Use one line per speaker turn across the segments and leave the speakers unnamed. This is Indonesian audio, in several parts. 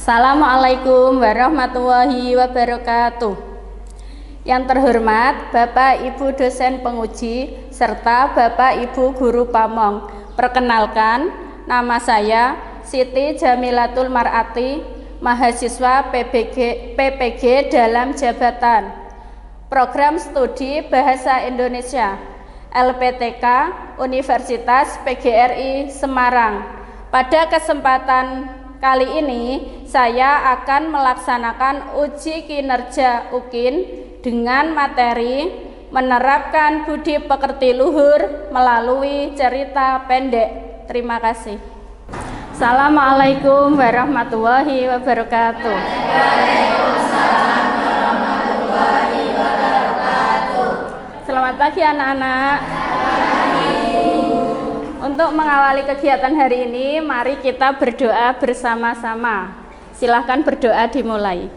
Assalamualaikum warahmatullahi wabarakatuh. Yang terhormat Bapak Ibu dosen penguji serta Bapak Ibu guru pamong. Perkenalkan, nama saya Siti Jamilatul Mar'ati, mahasiswa PPG dalam jabatan Program Studi Bahasa Indonesia LPTK Universitas PGRI Semarang. Pada kesempatan kali ini saya akan melaksanakan uji kinerja UKIN dengan materi menerapkan budi pekerti luhur melalui cerita pendek. Terima kasih. Assalamualaikum warahmatullahi wabarakatuh. Waalaikumsalam warahmatullahi wabarakatuh. Selamat pagi anak-anak. Untuk mengawali kegiatan hari ini, mari kita berdoa bersama-sama. Silahkan berdoa dimulai.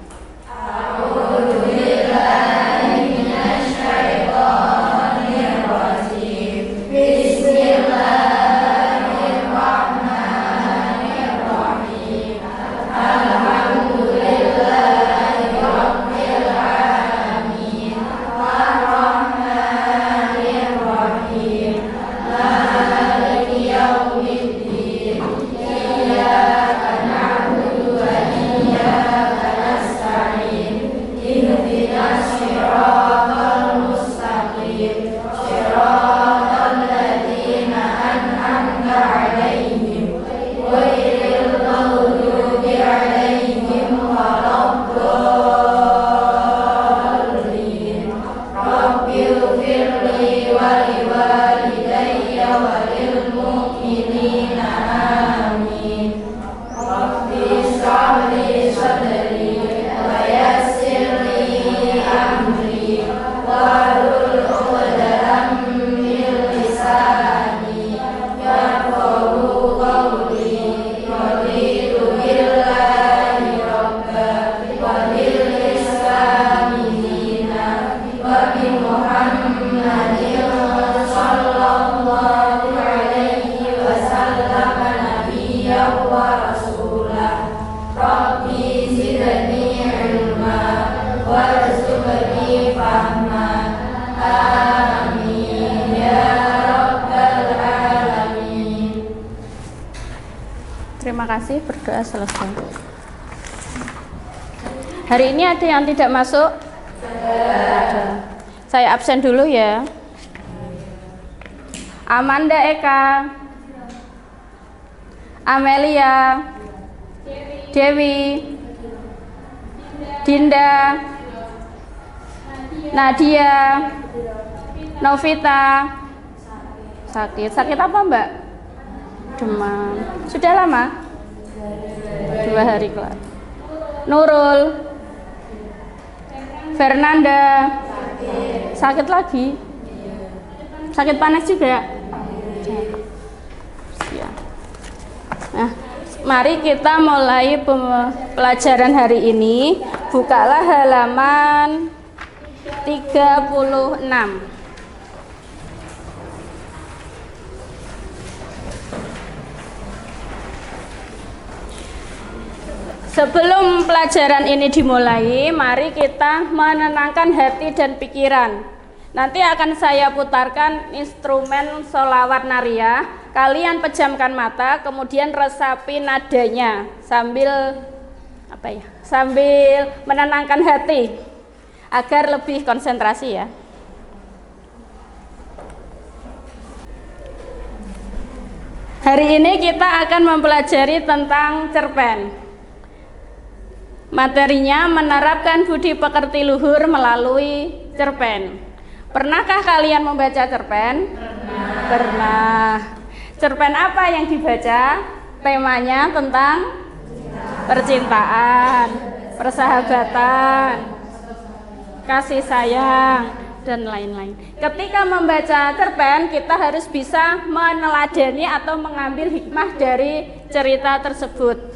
Terima kasih, berdoa selesai. Hari ini ada yang tidak masuk? Ada. Saya absen dulu ya. Amanda Eka, Amelia, Dewi, Dinda, Nadia, Novita. Sakit apa Mbak? Demam. Sudah lama? 2 hari kelar. Nurul, Fernanda, sakit lagi? Sakit panas juga? Nah, mari kita mulai pelajaran hari ini. Bukalah halaman 36. Sebelum pelajaran ini dimulai, mari kita menenangkan hati dan pikiran. Nanti akan saya putarkan instrumen sholawat nariyah. Kalian pejamkan mata, kemudian resapi nadanya sambil sambil menenangkan hati agar lebih konsentrasi ya. Hari ini kita akan mempelajari tentang cerpen. Materinya menerapkan budi pekerti luhur melalui cerpen. Pernahkah kalian membaca cerpen? Pernah. Cerpen apa yang dibaca? Temanya tentang percintaan, persahabatan, kasih sayang, dan lain-lain. Ketika membaca cerpen, kita harus bisa meneladani atau mengambil hikmah dari cerita tersebut.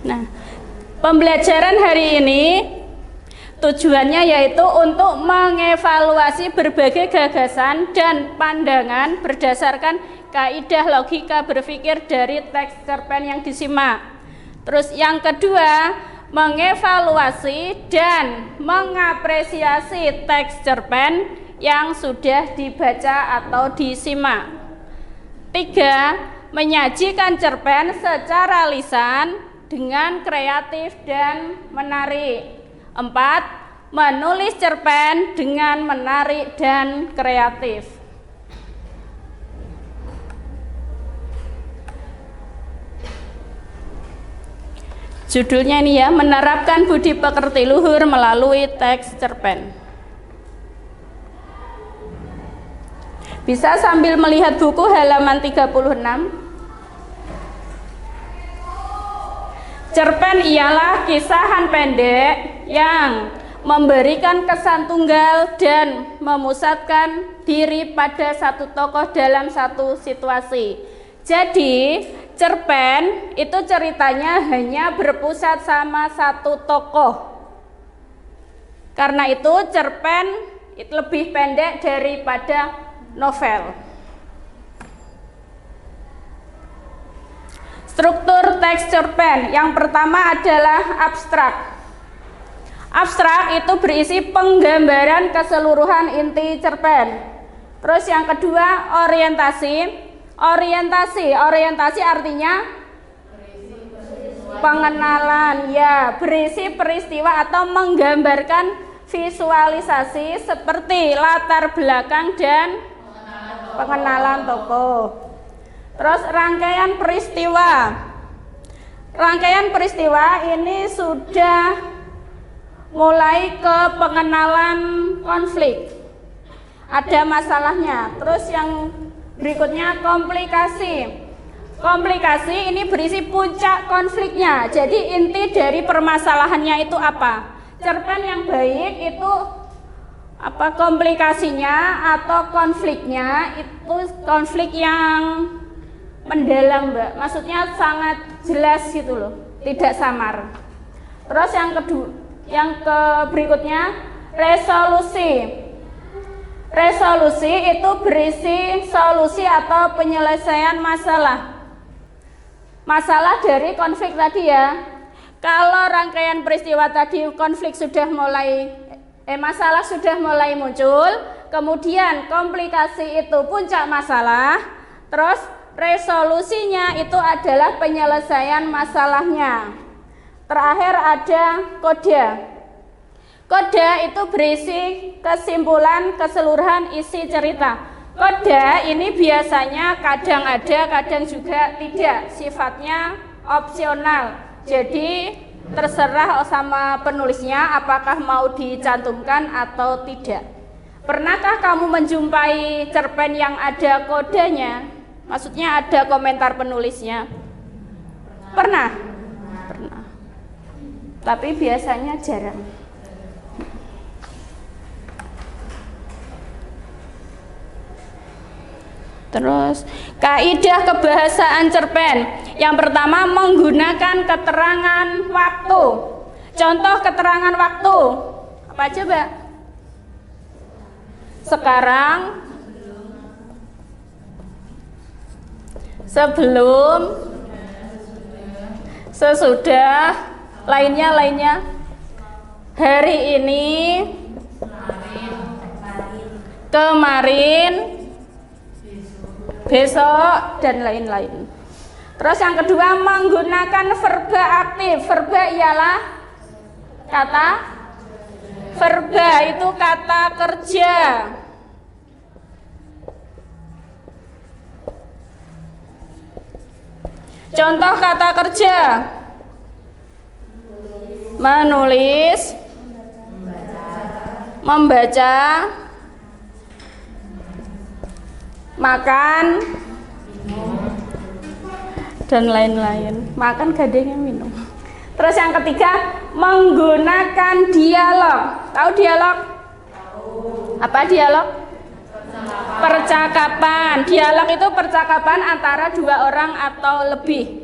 Nah, pembelajaran hari ini Tujuannya yaitu untuk mengevaluasi berbagai gagasan dan pandangan berdasarkan kaidah logika berpikir dari teks cerpen yang disimak. Terus yang kedua, mengevaluasi dan mengapresiasi teks cerpen yang sudah dibaca atau disimak. 3. Menyajikan cerpen secara lisan dengan kreatif dan menarik. 4. Menulis cerpen dengan menarik dan kreatif. Judulnya ini ya, menerapkan budi pekerti luhur melalui teks cerpen. Bisa sambil melihat buku halaman 36. Cerpen ialah kisahan pendek yang memberikan kesan tunggal dan memusatkan diri pada satu tokoh dalam satu situasi. Jadi, cerpen itu ceritanya hanya berpusat sama satu tokoh. Karena itu, cerpen itu lebih pendek daripada novel. Struktur teks cerpen yang pertama adalah abstrak. Abstrak itu berisi penggambaran keseluruhan inti cerpen. Terus yang kedua, orientasi. Orientasi artinya pengenalan, ya, berisi peristiwa atau menggambarkan visualisasi seperti latar belakang dan pengenalan tokoh. Terus rangkaian peristiwa. Rangkaian peristiwa ini sudah mulai ke pengenalan konflik. Ada masalahnya. Terus yang berikutnya komplikasi. Komplikasi ini berisi puncak konfliknya. Jadi inti dari permasalahannya itu apa? Cerpen yang baik itu apa komplikasinya atau konfliknya itu konflik yang mendalam, Mbak. Maksudnya sangat jelas gitu loh, tidak samar. Terus yang berikutnya resolusi. Resolusi itu berisi solusi atau penyelesaian masalah. Masalah dari konflik tadi ya. Kalau rangkaian peristiwa tadi konflik sudah mulai masalah sudah mulai muncul, kemudian komplikasi itu puncak masalah, terus resolusinya itu adalah penyelesaian masalahnya. Terakhir ada koda. Koda itu berisi kesimpulan keseluruhan isi cerita. Koda ini biasanya kadang ada, kadang juga tidak. Sifatnya opsional. Jadi terserah sama penulisnya apakah mau dicantumkan atau tidak. Pernahkah kamu menjumpai cerpen yang ada kodanya? Maksudnya ada komentar penulisnya? Pernah? Pernah. Tapi biasanya jarang. Terus, kaidah kebahasaan cerpen. Yang pertama, menggunakan keterangan waktu. Contoh keterangan waktu. Apa aja, Mbak? Sekarang, sebelum, sesudah, lainnya. Hari ini, kemarin, besok, dan lain-lain. Terus yang kedua, menggunakan verba aktif. Verba ialah kata, verba itu kata kerja. Contoh kata kerja: menulis, membaca, makan, dan lain-lain. Makan gadingnya minum. Terus yang ketiga, menggunakan dialog. Tahu dialog? Apa dialog? Percakapan. Dialog itu percakapan antara dua orang atau lebih.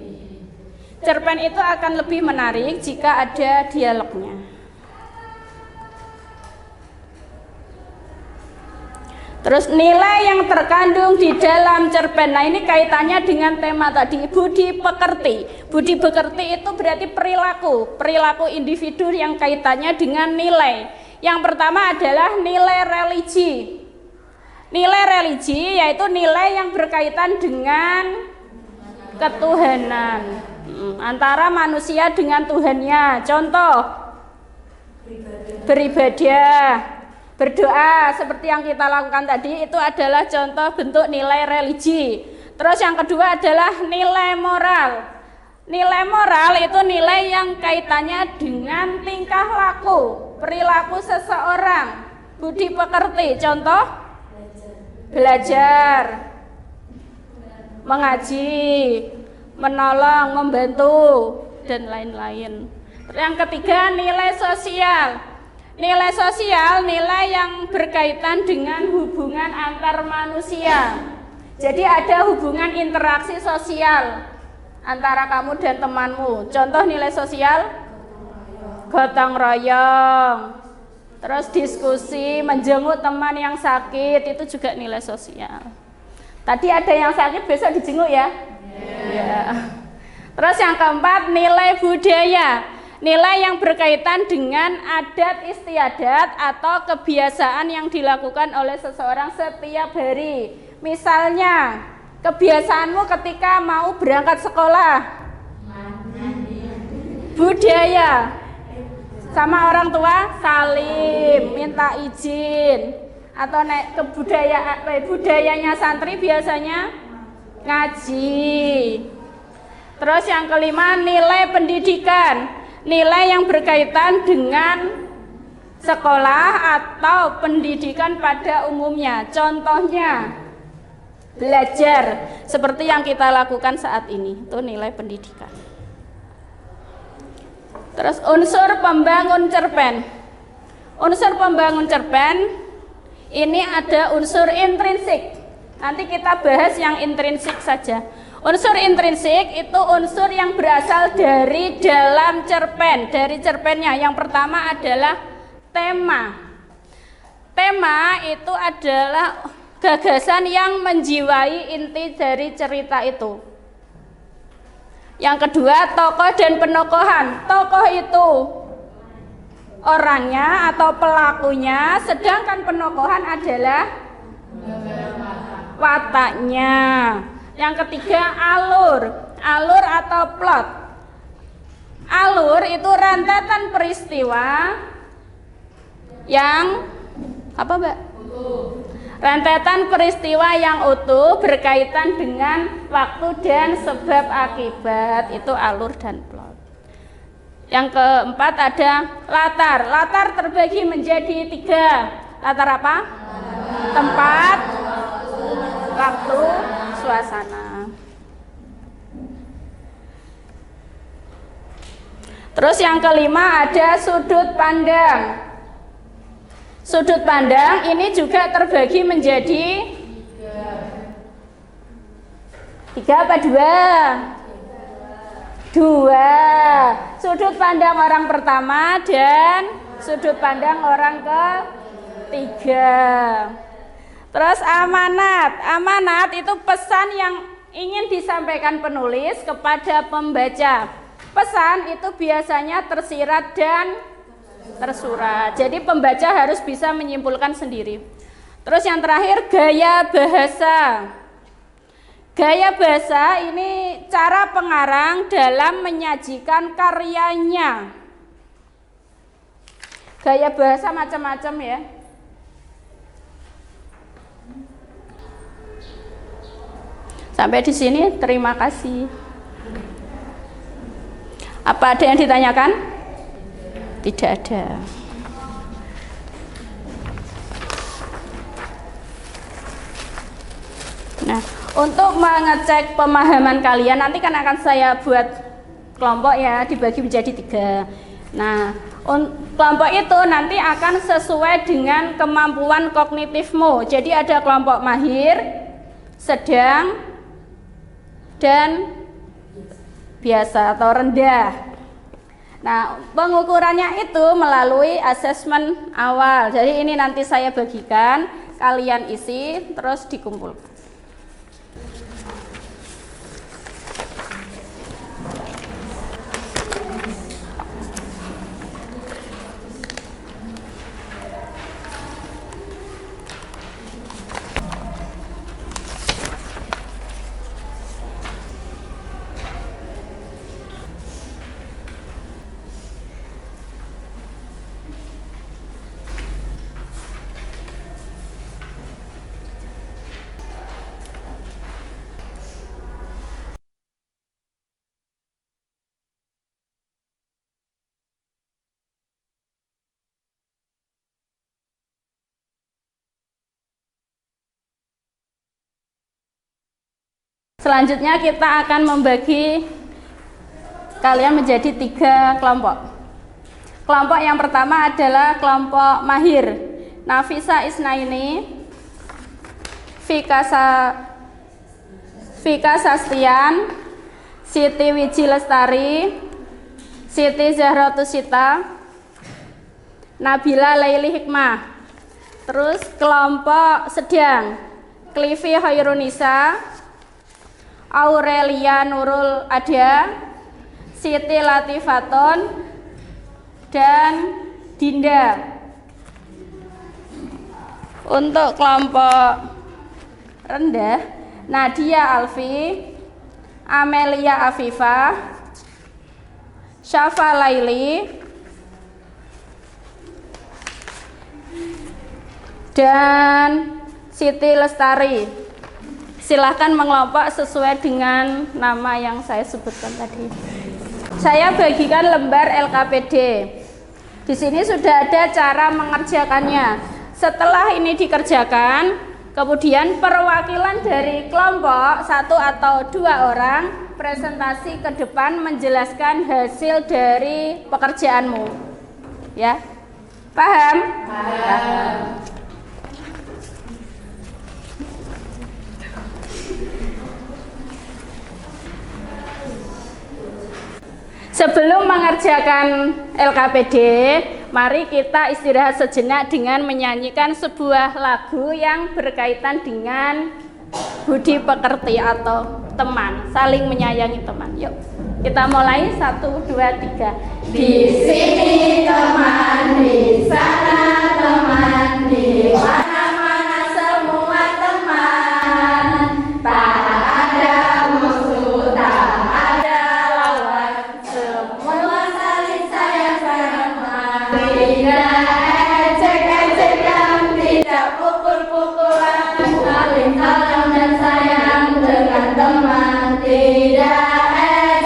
Cerpen itu akan lebih menarik jika ada dialognya. Terus nilai yang terkandung di dalam cerpen. Nah, ini kaitannya dengan tema tadi, budi pekerti. Budi pekerti itu berarti perilaku individu yang kaitannya dengan nilai. Yang pertama adalah nilai religi. Nilai religi yaitu nilai yang berkaitan dengan ketuhanan, antara manusia dengan Tuhannya. Contoh, beribadah, berdoa seperti yang kita lakukan tadi, itu adalah contoh bentuk nilai religi. Terus yang kedua adalah nilai moral. Nilai moral itu nilai yang kaitannya dengan tingkah laku, perilaku seseorang, budi pekerti. Contoh, belajar, mengaji, menolong, membantu, dan lain-lain. Yang ketiga, nilai sosial. Nilai sosial, nilai yang berkaitan dengan hubungan antar manusia. Jadi ada hubungan interaksi sosial antara kamu dan temanmu. Contoh nilai sosial, gotong royong, terus diskusi, menjenguk teman yang sakit, itu juga nilai sosial. Tadi ada yang sakit, besok dijenguk ya? Ya. Terus yang keempat, nilai budaya. Nilai yang berkaitan dengan adat istiadat atau kebiasaan yang dilakukan oleh seseorang setiap hari. Misalnya, kebiasaanmu ketika mau berangkat sekolah. Budaya. Sama orang tua, salim, minta izin. Atau naik ke budayanya santri biasanya ngaji. Terus yang kelima, nilai pendidikan. Nilai yang berkaitan dengan sekolah atau pendidikan pada umumnya. Contohnya belajar seperti yang kita lakukan saat ini, itu nilai pendidikan. Terus unsur pembangun cerpen. Unsur pembangun cerpen ini ada unsur intrinsik. Nanti kita bahas yang intrinsik saja. Unsur intrinsik itu unsur yang berasal dari dalam cerpen, dari cerpennya. Yang pertama adalah tema. Tema itu adalah gagasan yang menjiwai inti dari cerita itu. Yang kedua, tokoh dan penokohan. Tokoh itu orangnya atau pelakunya, sedangkan penokohan adalah wataknya. Yang ketiga, alur atau plot. Alur itu rentetan peristiwa yang apa, Mbak? Rentetan peristiwa yang utuh berkaitan dengan waktu dan sebab akibat, itu alur dan plot. Yang keempat ada latar. Latar terbagi menjadi 3. Latar apa? Tempat, waktu, suasana. Terus yang kelima ada sudut pandang. Sudut pandang ini juga terbagi menjadi 3 apa 2? 2. Sudut pandang orang pertama dan sudut pandang orang ketiga. Terus amanat. Amanat itu pesan yang ingin disampaikan penulis kepada pembaca. Pesan itu biasanya tersirat dan tersurat. Jadi pembaca harus bisa menyimpulkan sendiri. Terus yang terakhir, gaya bahasa. Gaya bahasa ini cara pengarang dalam menyajikan karyanya. Gaya bahasa macam-macam ya. Sampai di sini, terima kasih. Apa ada yang ditanyakan? Tidak ada. Nah, untuk mengecek pemahaman kalian, nanti kan akan saya buat kelompok ya, dibagi menjadi 3. Nah, kelompok itu nanti akan sesuai dengan kemampuan kognitifmu. Jadi ada kelompok mahir, sedang, dan biasa atau rendah. Nah, pengukurannya itu melalui asesmen awal. Jadi ini nanti saya bagikan. kalian isi terus dikumpulkan. Selanjutnya kita akan membagi kalian menjadi 3 kelompok. Kelompok yang pertama adalah kelompok mahir. Nafisa Isnaini, Vika Sastian, Siti Wiji Lestari, Siti Zahratusita, Nabila Laili Hikmah. Terus kelompok sedang, Klivi Hoirunisa, Aurelia Nurul Ada, Siti Latifaton, dan Dinda. Untuk kelompok rendah, Nadia Alfi, Amelia Afifah, Syafa Laili, dan Siti Lestari. Silahkan mengelompok sesuai dengan nama yang saya sebutkan tadi. Saya bagikan lembar LKPD. Di sini sudah ada cara mengerjakannya. Setelah ini dikerjakan, kemudian perwakilan dari kelompok 1 atau 2 orang presentasi ke depan menjelaskan hasil dari pekerjaanmu. Ya, paham? Paham. Sebelum mengerjakan LKPD, mari kita istirahat sejenak dengan menyanyikan sebuah lagu yang berkaitan dengan budi pekerti atau teman, saling menyayangi teman. Yuk, kita mulai 1, 2, 3. Di sini teman, di sana teman, di mana-mana semua teman. Tak ada musuh, tak ada lawan, semua saling sayang teman. Tidak ejek-ejekan, tidak pukul-pukulan, saling tolong dan sayang dengan teman. Tidak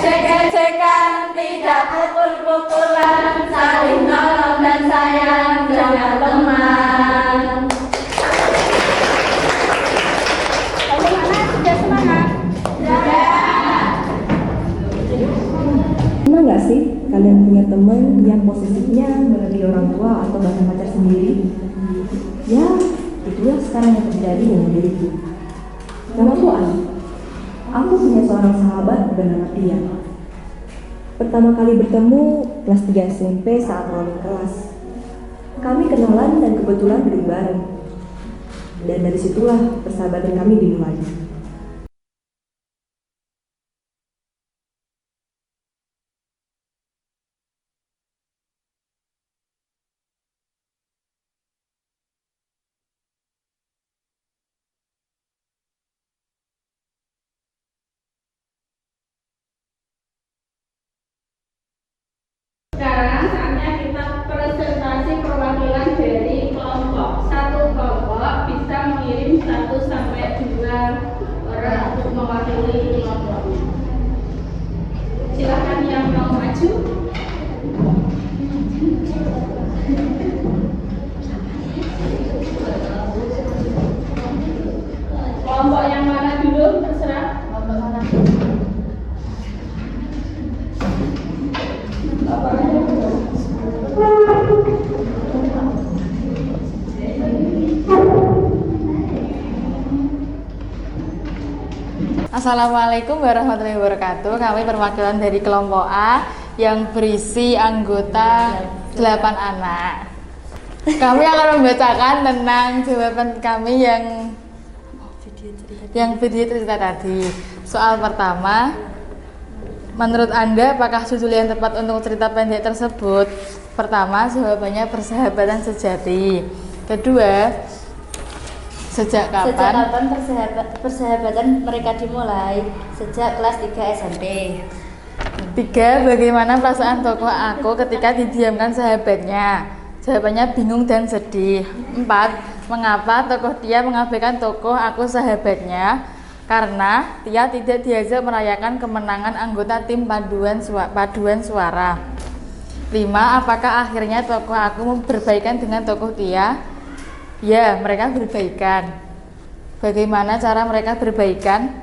ejek-ejekan, tidak pukul-pukulan, saling tolong dan sayang dengan teman. Bagaimana? Sudah semangat? Sudah.
Pernah nggak sih kalian punya teman yang posisinya melebihi orang tua atau bahkan pacar sendiri? Ya, itulah sekarang yang terjadi dengan diriku. Namaku Ani. Aku punya seorang sahabat bernama Tia. Pertama kali bertemu kelas 3 SMP saat rolling kelas. Kami kenalan dan kebetulan duduk bareng. Dan dari situlah persahabatan kami dimulai.
Sekarang saatnya kita presentasi perwakilan dari kelompok. Satu kelompok bisa mengirim 1 sampai 2 orang untuk mewakili kelompoknya. Silakan yang mau maju. Kelompok yang mana dulu? Terserah.
Assalamualaikum warahmatullahi wabarakatuh. Kami perwakilan dari kelompok A yang berisi anggota 8 anak. Kami akan membacakan tentang jawaban kami yang video cerita tadi. Soal pertama, menurut Anda apakah judul yang tepat untuk cerita pendek tersebut? Pertama, jawabannya persahabatan sejati. Kedua, sejak kapan
persahabatan mereka dimulai? Sejak kelas 3 SMP.
3. Bagaimana perasaan tokoh aku ketika didiamkan sahabatnya? Jawabannya bingung dan sedih. 4. Mengapa tokoh Tia mengabaikan tokoh aku sahabatnya? Karena Tia tidak diajak merayakan kemenangan anggota tim paduan suara. 5. Apakah akhirnya tokoh aku berbaikan dengan tokoh Tia? Ya, mereka berbaikan. Bagaimana cara mereka berbaikan?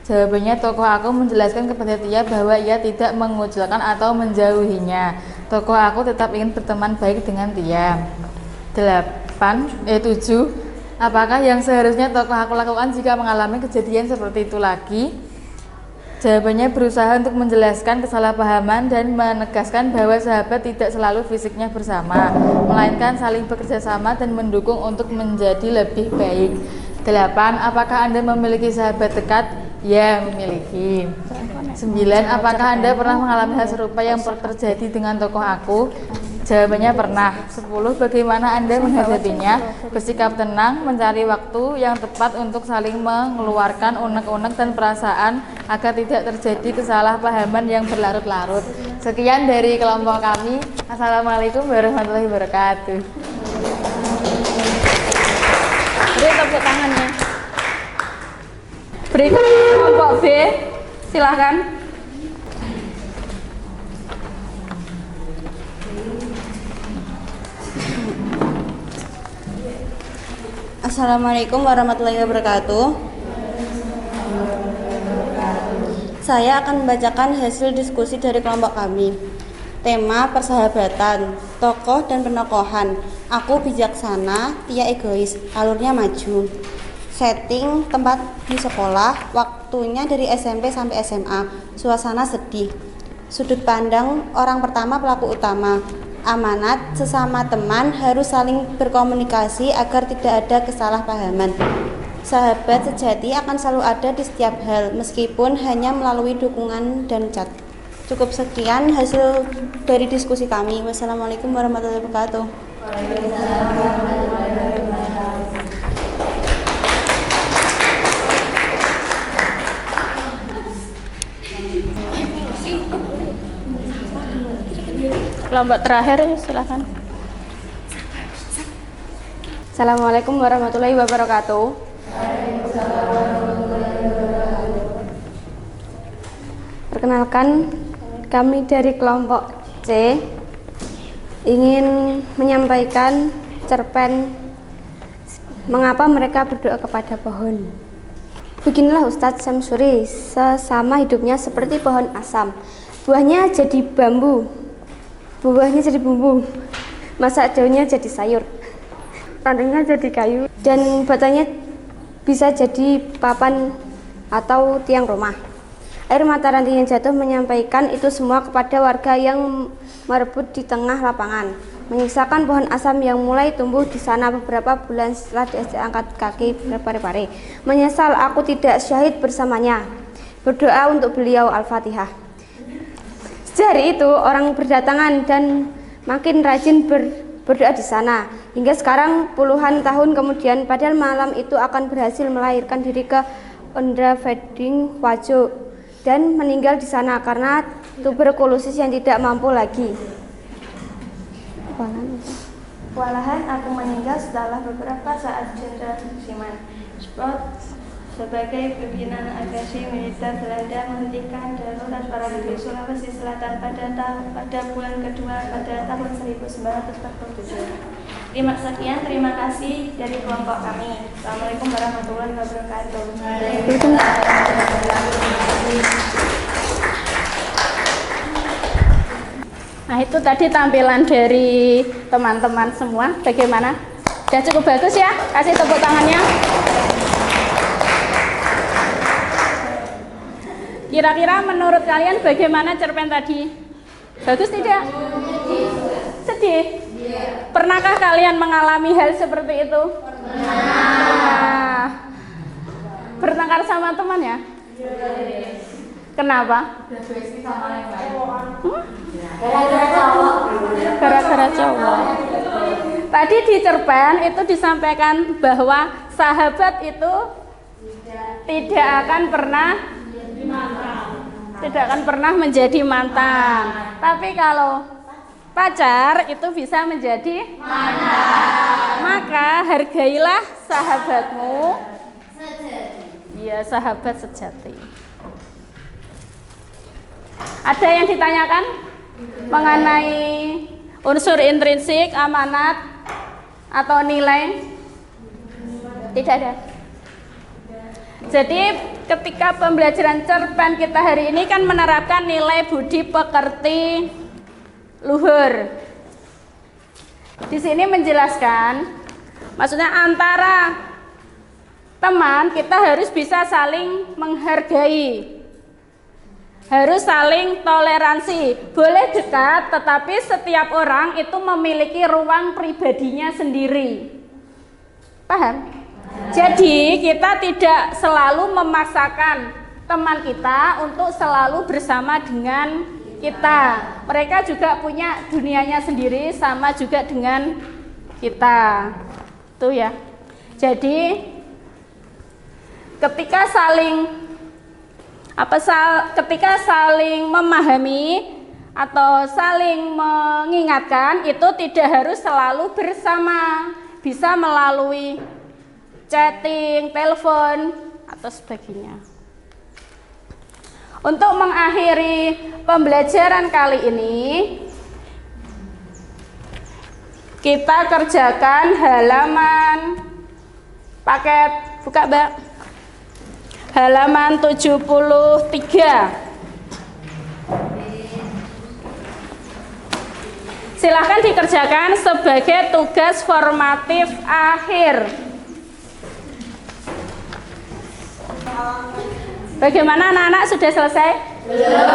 Jawabannya, tokoh aku menjelaskan kepada Tia bahwa ia tidak mengucilkan atau menjauhinya. Tokoh aku tetap ingin berteman baik dengan Tia. 7. Apakah yang seharusnya tokoh aku lakukan jika mengalami kejadian seperti itu lagi? Jawabannya, berusaha untuk menjelaskan kesalahpahaman dan menegaskan bahwa sahabat tidak selalu fisiknya bersama, melainkan saling bekerja sama dan mendukung untuk menjadi lebih baik. 8. Apakah Anda memiliki sahabat dekat? Ya, memiliki. 9. Apakah Anda pernah mengalami hal serupa yang terjadi dengan tokoh aku? Jawabannya pernah. 10. Bagaimana Anda menghadapinya? Bersikap tenang, mencari waktu yang tepat untuk saling mengeluarkan unek-unek dan perasaan agar tidak terjadi kesalahpahaman yang berlarut-larut. Sekian dari kelompok kami. Assalamualaikum warahmatullahi wabarakatuh.
Beri tepuk tangannya. Berikut kelompok B, silahkan.
Assalamualaikum warahmatullahi wabarakatuh. Saya akan membacakan hasil diskusi dari kelompok kami. Tema persahabatan, tokoh dan penokohan. Aku bijaksana, Tia egois, alurnya maju. Setting tempat di sekolah, waktunya dari SMP sampai SMA. Suasana sedih. Sudut pandang orang pertama pelaku utama. Amanat sesama teman harus saling berkomunikasi agar tidak ada kesalahpahaman. Sahabat sejati akan selalu ada di setiap hal, meskipun hanya melalui dukungan dan chat. Cukup sekian hasil dari diskusi kami. Wassalamualaikum warahmatullahi wabarakatuh.
Kelompok terakhir, silahkan. Assalamualaikum warahmatullahi wabarakatuh. Perkenalkan, kami dari kelompok C ingin menyampaikan cerpen mengapa mereka berdoa kepada pohon. Beginilah Ustadz Syamsuri, sesama hidupnya seperti pohon asam. Buahnya jadi bambu, buahnya jadi bumbu, masak daunnya jadi sayur, rantingnya jadi kayu, dan batangnya bisa jadi papan atau tiang rumah. Air mata ranting yang jatuh menyampaikan itu semua kepada warga yang merebut di tengah lapangan, menyisakan pohon asam yang mulai tumbuh di sana beberapa bulan setelah diajak angkat kaki berpare-pare. Menyesal aku tidak syahid bersamanya. Berdoa untuk beliau, Al-Fatihah. Sejari itu orang berdatangan dan makin rajin berdoa di sana. Hingga sekarang puluhan tahun kemudian, padahal malam itu akan berhasil melahirkan diri ke Ondra Feding Wajo dan meninggal di sana karena tuberkulosis yang tidak mampu lagi. Walahan aku meninggal setelah beberapa saat Jenderal Siman Spot sebagai pimpinan agresi militer Belanda menghentikan darurat para di Sulawesi Selatan pada bulan kedua pada tahun 1947. Terima kasih dari kelompok kami. Assalamualaikum warahmatullahi wabarakatuh. Nah, itu tadi tampilan dari teman-teman semua. Bagaimana? Sudah cukup bagus ya? Kasih tepuk tangannya. Kira-kira menurut kalian bagaimana cerpen tadi? Bagus tidak? Sedih? Pernahkah kalian mengalami hal seperti itu? Pernah. Bertengkar sama teman ya? Kenapa? Gara-gara cowok. Tadi di cerpen itu disampaikan bahwa sahabat itu tidak akan pernah menjadi mantan. Tapi kalau pacar itu bisa menjadi mantan. Maka hargailah sahabatmu. Iya, sahabat sejati. Ada yang ditanyakan mengenai unsur intrinsik, amanat, atau nilai? Tidak ada. Jadi ketika pembelajaran cerpen kita hari ini kan menerapkan nilai budi pekerti luhur. Di sini menjelaskan, maksudnya antara teman kita harus bisa saling menghargai, harus saling toleransi. Boleh dekat, tetapi setiap orang itu memiliki ruang pribadinya sendiri. Paham? Jadi kita tidak selalu memaksakan teman kita untuk selalu bersama dengan kita. Mereka juga punya dunianya sendiri, sama juga dengan kita. Tuh ya. Jadi ketika saling memahami atau saling mengingatkan, itu tidak harus selalu bersama, bisa melalui chatting, telepon, atau sebagainya. Untuk mengakhiri pembelajaran kali ini, kita kerjakan halaman paket, buka Mbak, halaman 73. Silahkan dikerjakan sebagai tugas formatif akhir. Bagaimana anak-anak, sudah selesai? Belum.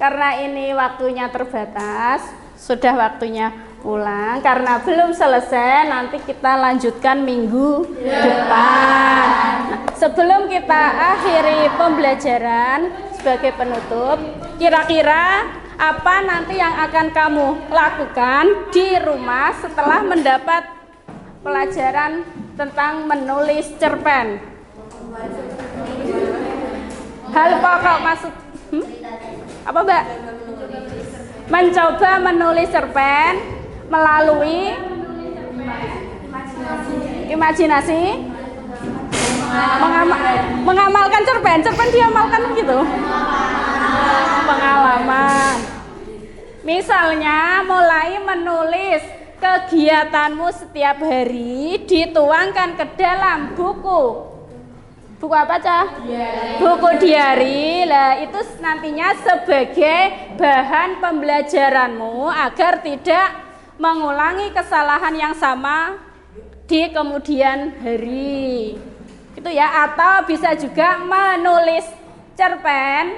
Karena ini waktunya terbatas, sudah waktunya pulang. Karena belum selesai, nanti kita lanjutkan minggu depan. Nah, sebelum kita akhiri pembelajaran sebagai penutup, kira-kira apa nanti yang akan kamu lakukan di rumah setelah mendapat pelajaran tentang menulis cerpen? Hal pokok maksud apa Mbak? Mencoba menulis cerpen melalui imajinasi, mengamalkan cerpen diamalkan gitu, pengalaman. Misalnya mulai menulis kegiatanmu setiap hari, dituangkan ke dalam buku apa Cah? Buku diari. Lah itu nantinya sebagai bahan pembelajaranmu agar tidak mengulangi kesalahan yang sama di kemudian hari. Itu ya, atau bisa juga menulis cerpen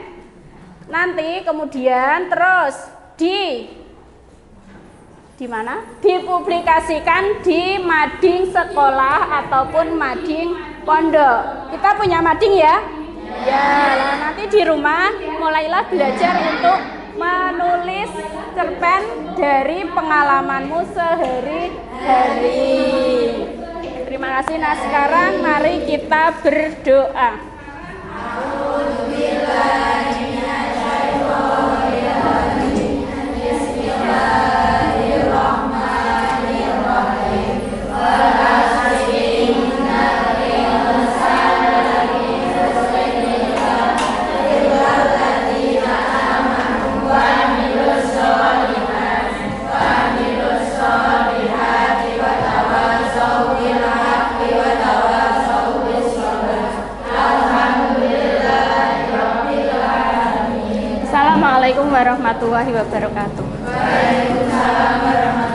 nanti kemudian terus di mana? Dipublikasikan di mading sekolah ataupun mading pondok. Kita punya mading ya? Ya, lah nanti di rumah mulailah belajar untuk menulis cerpen dari pengalamanmu sehari-hari. Terima kasih. Nah, sekarang mari kita berdoa. Assalamualaikum warahmatullahi wabarakatuh. Waalaikumsalam warahmatullahi wabarakatuh.